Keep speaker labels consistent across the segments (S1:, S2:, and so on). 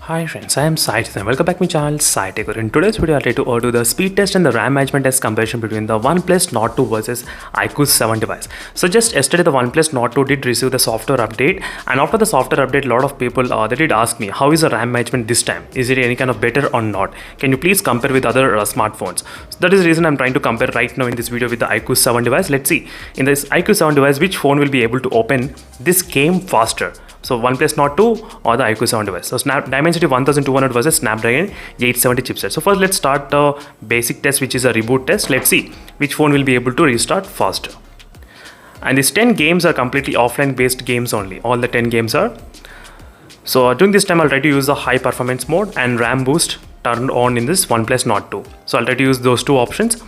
S1: Hi friends, I am Sai and welcome back to my channel Sai Taker. In today's video, I'll try to do the speed test and the RAM management test comparison between the OnePlus Nord 2 versus iQOO 7 device. So just yesterday, the OnePlus Nord 2 did receive the software update, and after the software update, a lot of people they did ask me, how is the RAM management this time? Is it any kind of better or not? Can you please compare with other smartphones? So that is the reason I'm trying to compare right now in this video with the iQOO 7 device. Let's see in this iQOO 7 device which phone will be able to open this game faster. So OnePlus Nord 2 or the iQOO 7 device. So Dimensity 1200 versus Snapdragon 870 chipset. So first let's start the basic test, which is a reboot test. Let's see which phone will be able to restart faster. And these 10 games are completely offline based games only. All the 10 games are. So during this time I'll try to use the high performance mode and RAM boost turned on in this OnePlus Nord 2. So I'll try to use those two options.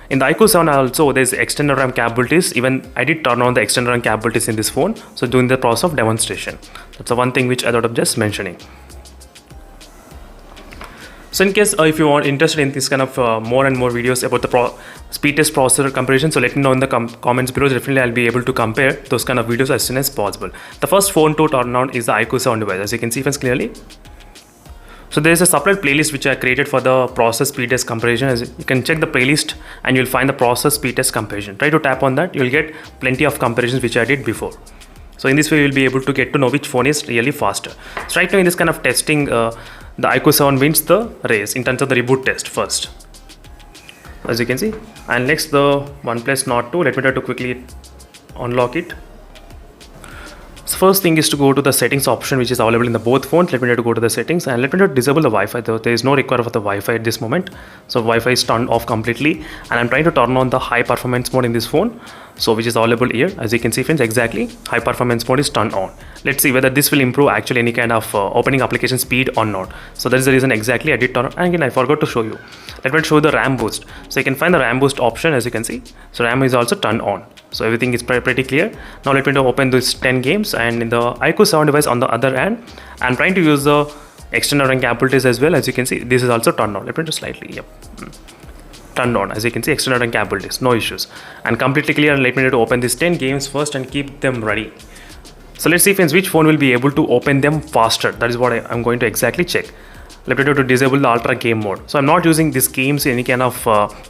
S1: In the iQOO 7 also there's external RAM capabilities. Even I did turn on the external RAM capabilities in this phone. So doing the process of demonstration. That's the one thing which I thought of just mentioning. So in case if you are interested in this kind of more and more videos about the speed test processor comparison, so let me know in the comments below. Definitely I'll be able to compare those kind of videos as soon as possible. The first phone to turn on is the iQOO 7 device, as you can see friends clearly. So there is a separate playlist which I created for the process speed test comparison. As you can check the playlist and you'll find the process speed test comparison. Try to tap on that. You'll get plenty of comparisons which I did before. So in this way you'll be able to get to know which phone is really faster. So right now in this kind of testing, the iQOO 7 wins the race in terms of the reboot test first, as you can see. And next the OnePlus Nord 2. Let me try to quickly unlock it. So first thing is to go to the settings option, which is available in the both phones. Let me try to go to the settings and let me try to disable the Wi-Fi. There is no requirement for the Wi-Fi at this moment. So Wi-Fi is turned off completely, and I'm trying to turn on the high performance mode in this phone. So which is available here, as you can see friends, exactly high performance mode is turned on. Let's see whether this will improve actually any kind of opening application speed or not. So that is the reason exactly I did turn on. And again I forgot to show you. Let me show you the RAM boost. So you can find the RAM boost option, as you can see. So RAM is also turned on. So everything is pretty clear. Now let me open these 10 games, and in the iQOO 7 device on the other hand, I'm trying to use the external RAM capabilities as well. As you can see, this is also turned on. Let me just slightly, turned on. As you can see, external RAM capabilities, no issues, and completely clear. And let me open these 10 games first and keep them ready. So let's see friends, which phone will be able to open them faster. That is what I'm going to exactly check. Let me try to disable the ultra game mode. So I'm not using these games any kind of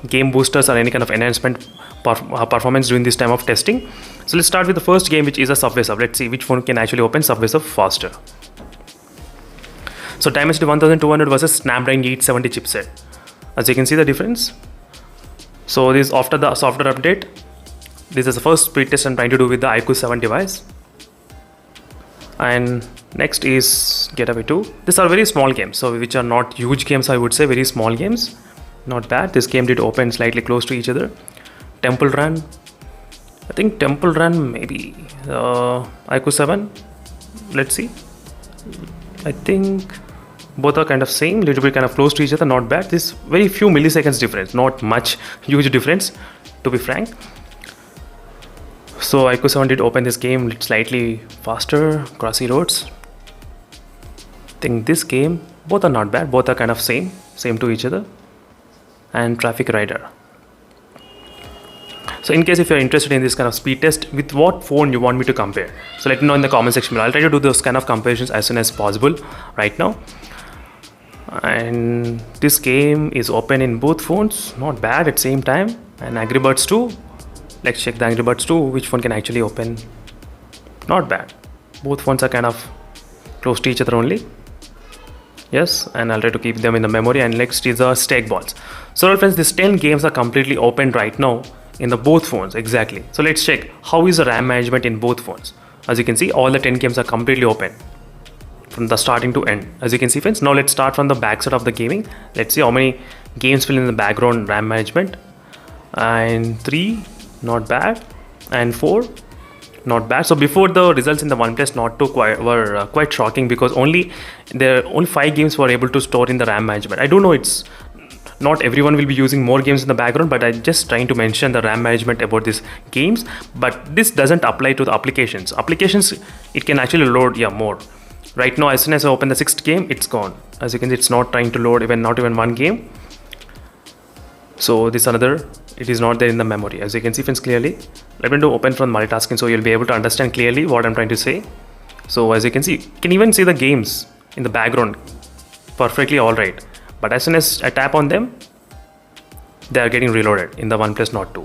S1: game boosters or any kind of enhancement performance during this time of testing. So let's start with the first game, which is a Subway Surf. Let's see which phone can actually open Subway Surf faster. So Dimensity 1200 versus Snapdragon 870 chipset. As you can see the difference. So this after the software update. This is the first speed test I'm trying to do with the iQOO 7 device. And next is Getaway 2. These are very small games, so which are not huge games, I would say, very small games. Not bad. This game did open slightly close to each other. Temple Run. I think Temple Run maybe iQOO 7. Let's see. I think both are kind of same, little bit kind of close to each other. Not bad. This very few milliseconds difference, not much huge difference, to be frank. So iQOO 7 did open this game slightly faster. Crossy Roads. I think this game, both are not bad. Both are kind of same to each other. And Traffic Rider. So in case if you're interested in this kind of speed test, with what phone you want me to compare, so let me know in the comment section below. I'll try to do those kind of comparisons as soon as possible right now. And this game is open in both phones, not bad at same time. And Angry Birds 2. Let's check the Angry Birds 2, which phone can actually open. Not bad. Both phones are kind of close to each other only. Yes, and I'll try to keep them in the memory. And next is the Stake Balls. So friends, these 10 games are completely open right now in the both phones, exactly. So let's check how is the RAM management in both phones. As you can see, all the 10 games are completely open from the starting to end, as you can see friends. Now let's start from the back side of the gaming. Let's see how many games will in the background RAM management. And 3, not bad, and 4, not bad. So before, the results in the OnePlus Nord 2 were quite shocking, because only 5 games were able to store in the RAM management. I don't know, it's not everyone will be using more games in the background, but I'm just trying to mention the RAM management about these games. But this doesn't apply to the applications. It can actually load more. Right now, as soon as I open the 6th game, it's gone. As you can see, it's not trying to load not even one game. So this another, it is not there in the memory, as you can see friends clearly. Let me open from multitasking, so you'll be able to understand clearly what I'm trying to say. So as you can see, you can even see the games in the background perfectly alright. But as soon as I tap on them, they are getting reloaded in the OnePlus Nord 2.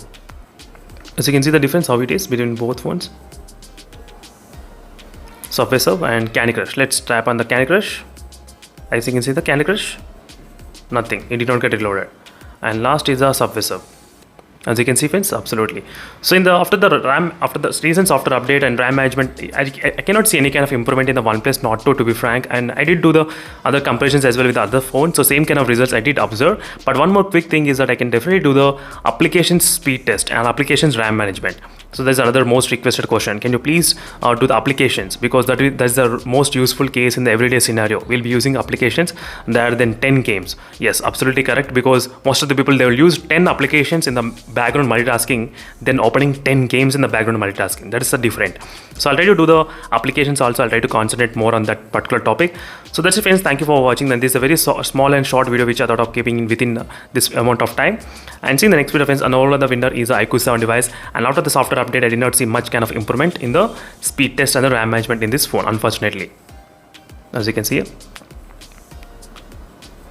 S1: As you can see the difference how it is between both phones. Subway Surf and Candy Crush. Let's tap on the Candy Crush. As you can see the Candy Crush, nothing, it did not get reloaded. And last is the Subway Surf. As you can see friends, absolutely. So after the recent software update and RAM management, I cannot see any kind of improvement in the OnePlus Nord 2 to be frank, and I did do the other comparisons as well with the other phones, so same kind of results I did observe. But one more quick thing is that I can definitely do the applications speed test and applications RAM management. So there's another most requested question. Can you please do the applications, because that's the most useful case in the everyday scenario. We'll be using applications rather than 10 games. Yes, absolutely correct, because most of the people, they will use 10 applications in the background multitasking, then opening 10 games in the background multitasking. That is the different. So I'll try to do the applications also. I'll try to concentrate more on that particular topic. So that's it friends, thank you for watching. And this is a very small and short video which I thought of keeping within this amount of time. And see in the next video friends, and all of the winner is the iQOO 7 device. And after the software update, I did not see much kind of improvement in the speed test and the RAM management in this phone, unfortunately, as you can see here.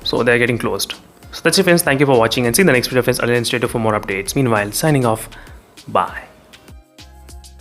S1: So they are getting closed. So that's it friends, thank you for watching, and see you in the next video friends. I'll stay tuned for more updates. Meanwhile, signing off, bye.